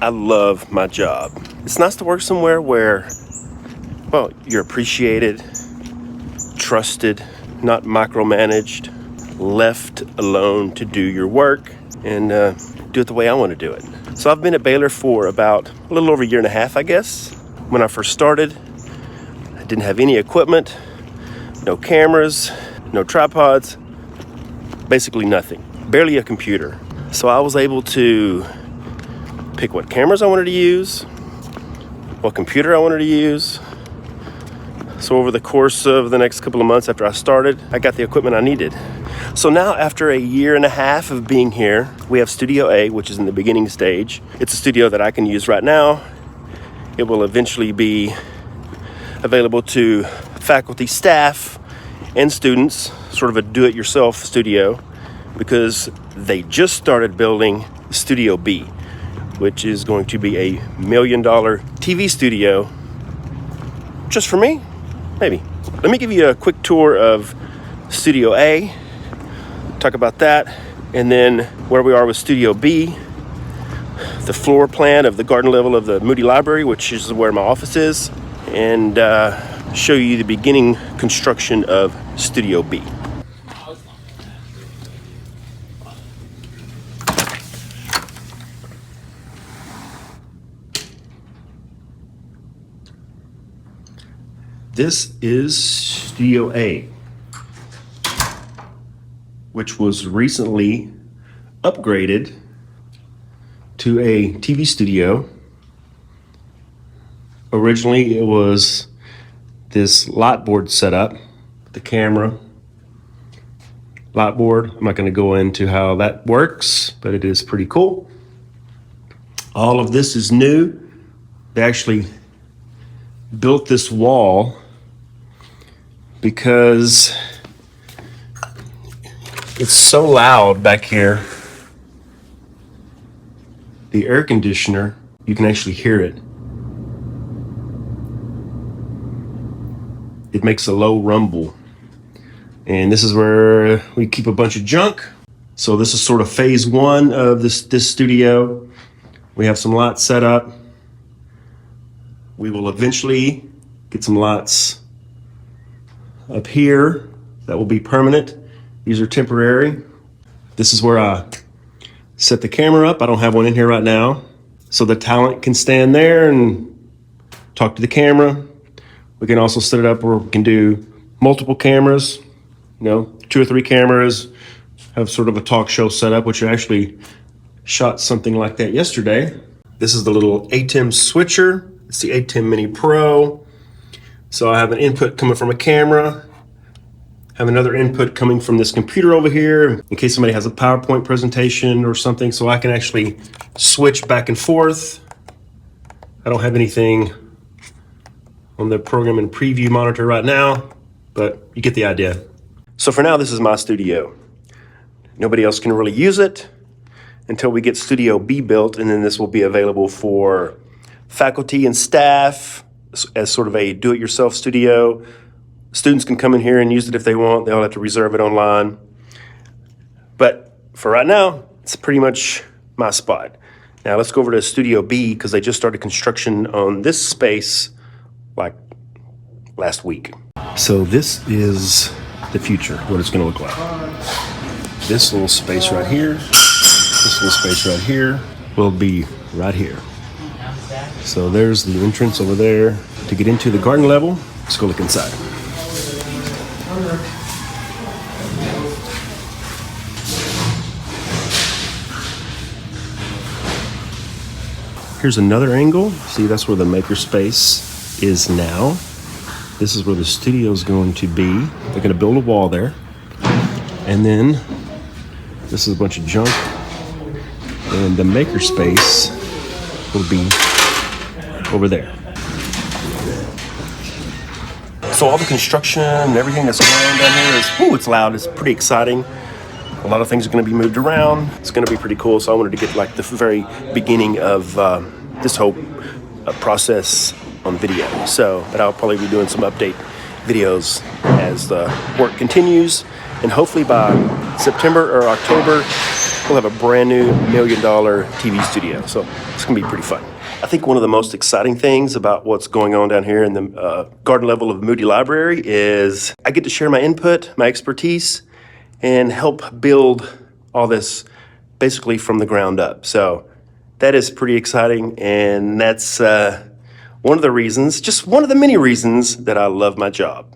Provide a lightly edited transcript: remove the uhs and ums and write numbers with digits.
I love my job. It's nice to work somewhere where, well, you're appreciated, trusted, not micromanaged, left alone to do your work and do it the way I want to do it. So I've been at Baylor for about a little over a year and a half, I guess. When I first started, I didn't have any equipment, no cameras, no tripods, basically nothing, barely a computer. So I was able to pick what cameras I wanted to use, what computer I wanted to use. So over the course of the next couple of months after I started, I got the equipment I needed. So now after a year and a half of being here, we have Studio A, which is in the beginning stage. It's a studio that I can use right now. It will eventually be available to faculty, staff, and students, sort of a do-it-yourself studio, because they just started building Studio B, which is going to be a $1 million TV studio just for me, maybe. Let me give you a quick tour of Studio A, talk about that, and then where we are with Studio B, the floor plan of the garden level of the Moody Library, which is where my office is, and show you the beginning construction of Studio B. This is Studio A, which was recently upgraded to a TV studio. Originally, it was this light board setup, the camera, light board. I'm not going to go into how that works, but it is pretty cool. All of this is new. They actually built this wall because it's so loud back here. The air conditioner, you can actually hear it. It makes a low rumble. And this is where we keep a bunch of junk. So this is sort of phase one of this studio. We have some lights set up. We will eventually get some lights up here that will be permanent. These are temporary. This is where I set the camera up. I don't have one in here right now. So the talent can stand there and talk to the camera. We can also set it up where we can do multiple cameras, 2 or 3 cameras, have sort of a talk show setup, which I actually shot something like that yesterday. This is the little ATEM switcher. It's the ATEM Mini Pro. So I have an input coming from a camera, have another input coming from this computer over here in case somebody has a PowerPoint presentation or something, so I can actually switch back and forth. I don't have anything on the program and preview monitor right now, but you get the idea. So for now, this is my studio. Nobody else can really use it until we get Studio B built, and then this will be available for faculty and staff as sort of a do-it-yourself studio. Students can come in here and use it if they want. They'll have to reserve it online. But for right now, it's pretty much my spot. Now let's go over to Studio B because they just started construction on this space like last week. So this is the future, what it's gonna look like. This little space right here, this little space right here will be right here. So there's the entrance over there. To get into the garden level, let's go look inside. Here's another angle. See, that's where the makerspace is now. This is where the studio is going to be. They're going to build a wall there. And then this is a bunch of junk. And the makerspace will be over there. So all the construction and everything that's going on down here is, it's loud, it's pretty exciting. A lot of things are going to be moved around. It's going to be pretty cool. So I wanted to get like the very beginning of this whole process on video. But I'll probably be doing some update videos as the work continues. And hopefully by September or October, we'll have a brand new $1 million TV studio. So it's gonna be pretty fun. I think one of the most exciting things about what's going on down here in the garden level of Moody Library is I get to share my input, my expertise, and help build all this basically from the ground up. So that is pretty exciting, and that's one of the reasons, just one of the many reasons that I love my job.